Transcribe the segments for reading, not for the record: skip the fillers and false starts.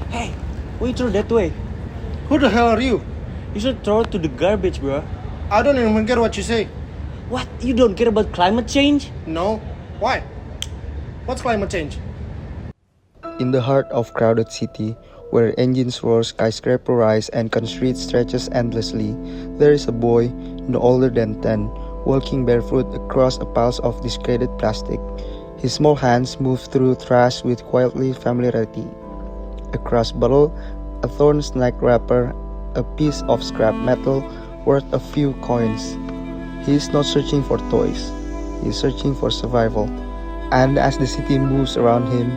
Hey, why you throw that way? Who the hell are you? You should throw it to the garbage, bro. I don't even care what you say. What? You don't care about climate change? No. Why? What's climate change? In the heart of crowded city, where engines roar, skyscraper rise, and concrete stretches endlessly, there is a boy, no older than 10, walking barefoot across a pile of discarded plastic. His small hands move through trash with quietly familiarity. A cross bottle, a thorn snack wrapper, a piece of scrap metal worth a few coins. He is not searching for toys. He is searching for survival. And as the city moves around him,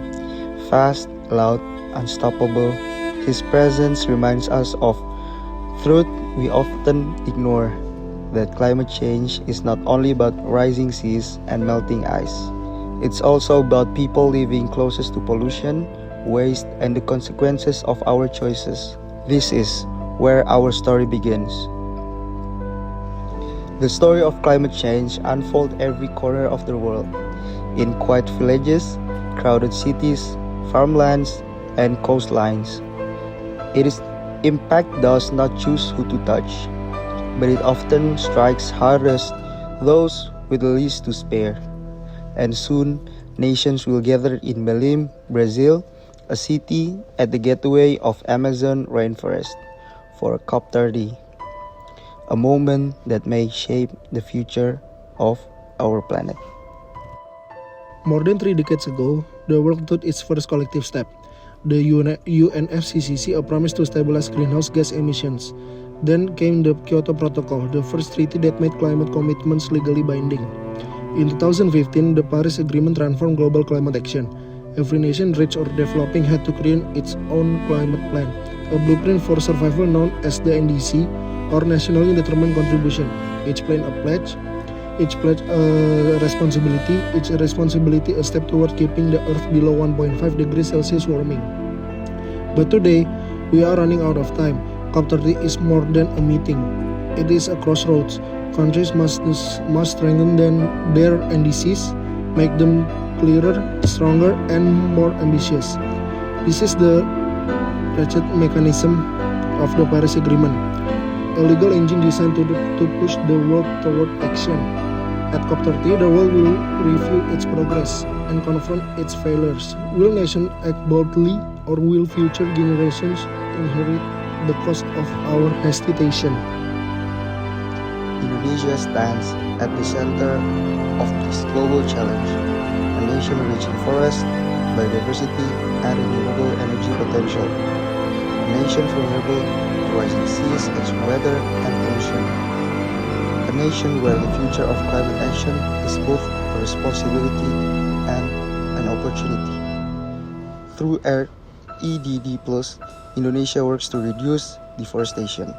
fast, loud, unstoppable, his presence reminds us of truth we often ignore, that climate change is not only about rising seas and melting ice. It's also about people living closest to pollution, waste, and the consequences of our choices. This is where our story begins. The story of climate change unfolds every corner of the world, in quiet villages, crowded cities, farmlands, and coastlines. Its impact does not choose who to touch, but it often strikes hardest those with the least to spare. And soon, nations will gather in Belém, Brazil, a city at the gateway of Amazon rainforest, for COP30, a moment that may shape the future of our planet. More than 3 decades ago, the world took its first collective step. The UNFCCC, a promise to stabilize greenhouse gas emissions. Then came the Kyoto Protocol, the first treaty that made climate commitments legally binding. In 2015, the Paris Agreement transformed global climate action. Every nation, rich or developing, had to create its own climate plan, a blueprint for survival known as the NDC, or Nationally Determined Contribution. Each plan a pledge, a responsibility, each responsibility a step toward keeping the Earth below 1.5 degrees Celsius warming. But today, we are running out of time. COP30 is more than a meeting. It is a crossroads. Countries must strengthen their NDCs, make them clearer, stronger, and more ambitious. This is the ratchet mechanism of the Paris Agreement, a legal engine designed to push the world toward action. At COP30, the world will review its progress and confront its failures. Will nations act boldly, or will future generations inherit the cost of our hesitation? Indonesia stands at the center of this global challenge, a nation rich in forest, biodiversity, and renewable energy potential, a nation vulnerable to rising seas, extreme weather, and pollution, a nation where the future of climate action is both a responsibility and an opportunity. Through REDD+, Indonesia works to reduce deforestation,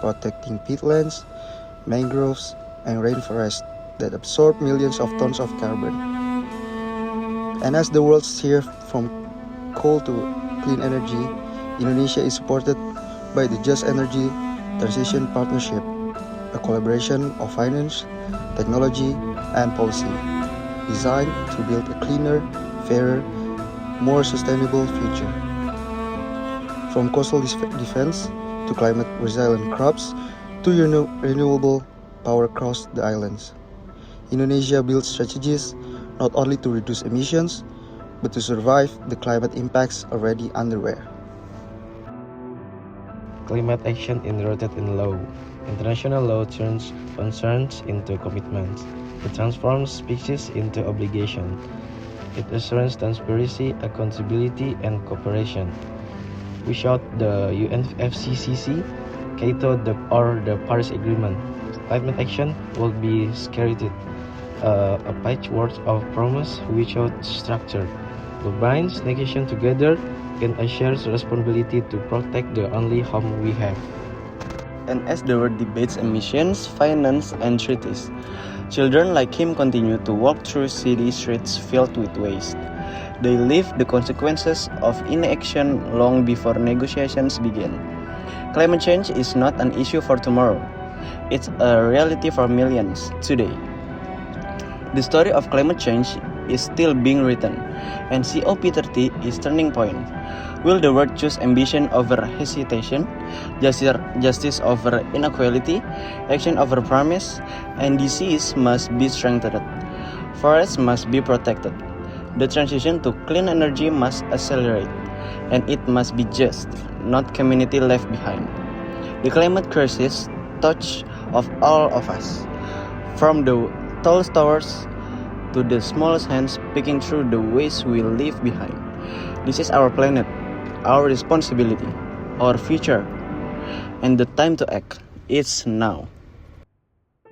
protecting peatlands, mangroves, and rainforests that absorb millions of tons of carbon. And as the world shifts from coal to clean energy, Indonesia is supported by the Just Energy Transition Partnership, a collaboration of finance, technology, and policy, designed to build a cleaner, fairer, more sustainable future. From coastal defense to climate-resilient crops to renewable power across the islands, Indonesia builds strategies not only to reduce emissions, but to survive the climate impacts already underway. Climate action is rooted in law. International law turns concerns into commitments. It transforms species into obligation. It assures transparency, accountability, and cooperation. Without the UNFCCC, Kyoto or the Paris Agreement, climate action will be skeleted, a patchwork of promise without structure. What binds nations together can assure responsibility to protect the only home we have. And as the world debates emissions, finance, and treaties, children like him continue to walk through city streets filled with waste. They live the consequences of inaction long before negotiations begin. Climate change is not an issue for tomorrow. It's a reality for millions today. The story of climate change is still being written, and COP30 is turning point. Will the world choose ambition over hesitation, justice over inequality, action over promise, and disease must be strengthened. Forests must be protected. The transition to clean energy must accelerate, and it must be just, not community left behind. The climate crisis touches of all of us, from the tallest towers to the smallest hands picking through the waste we leave behind. This is our planet, our responsibility, our future, and the time to act is now.